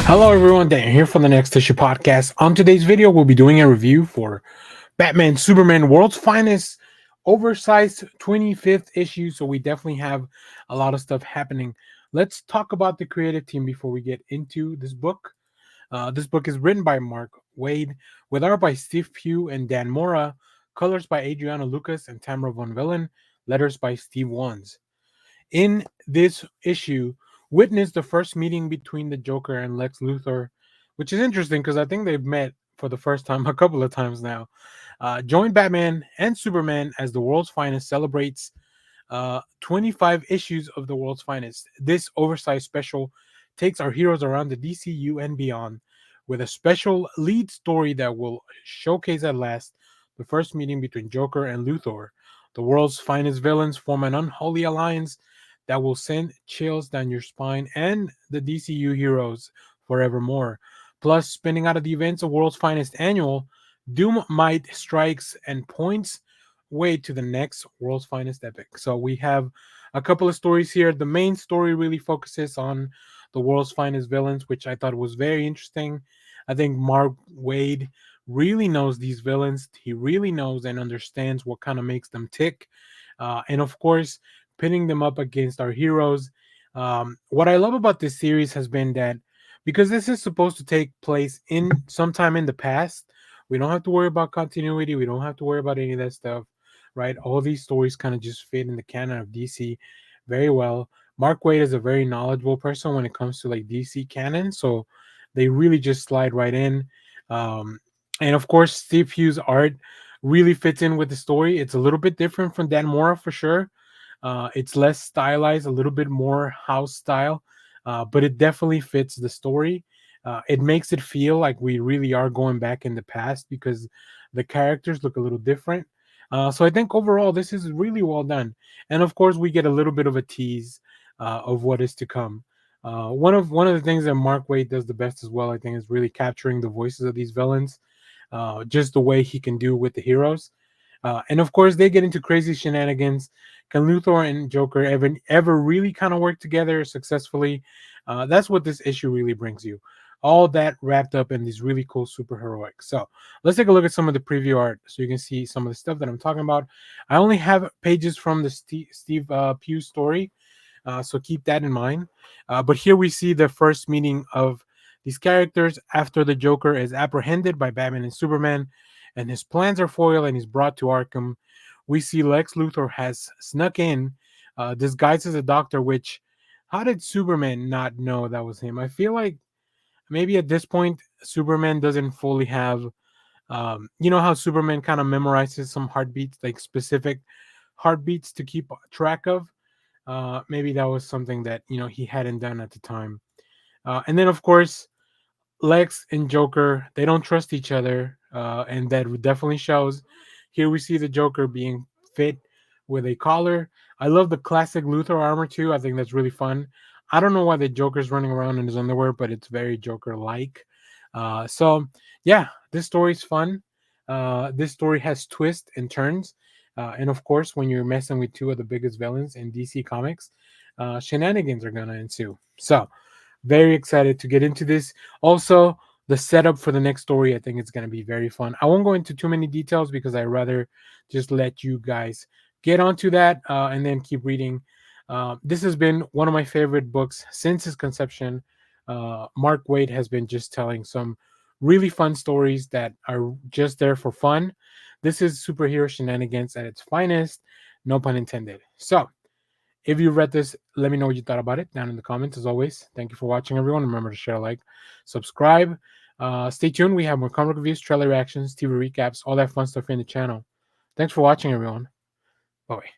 Hello everyone, Dan here for the Next Issue podcast. On today's video, we'll be doing a review for Batman Superman World's Finest oversized 25th issue. So we definitely have a lot of stuff happening. Let's talk about the creative team before we get into this book. This book is written by Mark Waid, with art by Steve Pugh and Dan Mora, colors by Adriano Lucas and Tamra Bonvillain, letters by Steve Wands. In this issue, witness the first meeting between the Joker and Lex Luthor, which is interesting because I think they've met for the first time a couple of times now. Join Batman and Superman as the world's finest celebrates 25 issues of the world's finest. This oversized special takes our heroes around the DCU and beyond with a special lead story that will showcase at last the first meeting between Joker and Luthor. The world's finest villains form an unholy alliance that will send chills down your spine and the DCU heroes forevermore. Plus, spinning out of the events of World's Finest Annual, Doom Might strikes and points way to the next World's Finest epic. So we have a couple of stories here. The main story really focuses on the World's Finest villains, which I thought was very interesting. I think Mark Waid really knows these villains. He really knows and understands what kind of makes them tick. And of course, pitting them up against our heroes. What I love about this series has been that because this is supposed to take place in sometime in the past, we don't have to worry about continuity. We don't have to worry about any of that stuff, right? All these stories kind of just fit in the canon of DC very well. Mark Waid is a very knowledgeable person when it comes to like DC canon, so they really just slide right in. Um, and of course, Steve Hughes' art really fits in with the story. It's a little bit different from Dan Mora for sure. It's less stylized, a little bit more house style, but it definitely fits the story. It makes it feel like we really are going back in the past because the characters look a little different. So I think overall this is really well done, and of course we get a little bit of a tease of what is to come. One of the things that Mark Waid does the best as well, I think, is really capturing the voices of these villains, just the way he can do with the heroes. And of course, they get into crazy shenanigans. Can Luthor and Joker ever really kind of work together successfully? That's what this issue really brings you. All that wrapped up in these really cool superheroics. So let's take a look at some of the preview art so you can see some of the stuff that I'm talking about. I only have pages from the Steve Pugh story, so keep that in mind. But here we see the first meeting of these characters after the Joker is apprehended by Batman and Superman, and his plans are foiled and he's brought to Arkham. We see Lex Luthor has snuck in, disguised as a doctor, which, how did Superman not know that was him? I feel like maybe at this point, Superman doesn't fully have, you know how Superman kind of memorizes some heartbeats, like specific heartbeats to keep track of? Maybe that was something that, he hadn't done at the time. And then, of course, Lex and Joker, they don't trust each other, and that definitely shows. Here we see the Joker being fit with a collar. I love the classic Luthor armor too. I think that's really fun. I don't know why the Joker's running around in his underwear, but it's very Joker-like. So yeah, this story's fun. This story has twists and turns, and of course, when you're messing with two of the biggest villains in DC Comics, shenanigans are gonna ensue. So very excited to get into this. Also, the setup for the next story, I think it's going to be very fun. I won't go into too many details because I rather just let you guys get onto that and then keep reading. This has been one of my favorite books since its conception. Mark Waid has been just telling some really fun stories that are just there for fun. This is superhero shenanigans at its finest, no pun intended. So, if you read this, let me know what you thought about it down in the comments. As always, thank you for watching, everyone. Remember to share, like, subscribe. Stay tuned. We have more comic reviews, trailer reactions, TV recaps, all that fun stuff in the channel. Thanks for watching, everyone. Bye.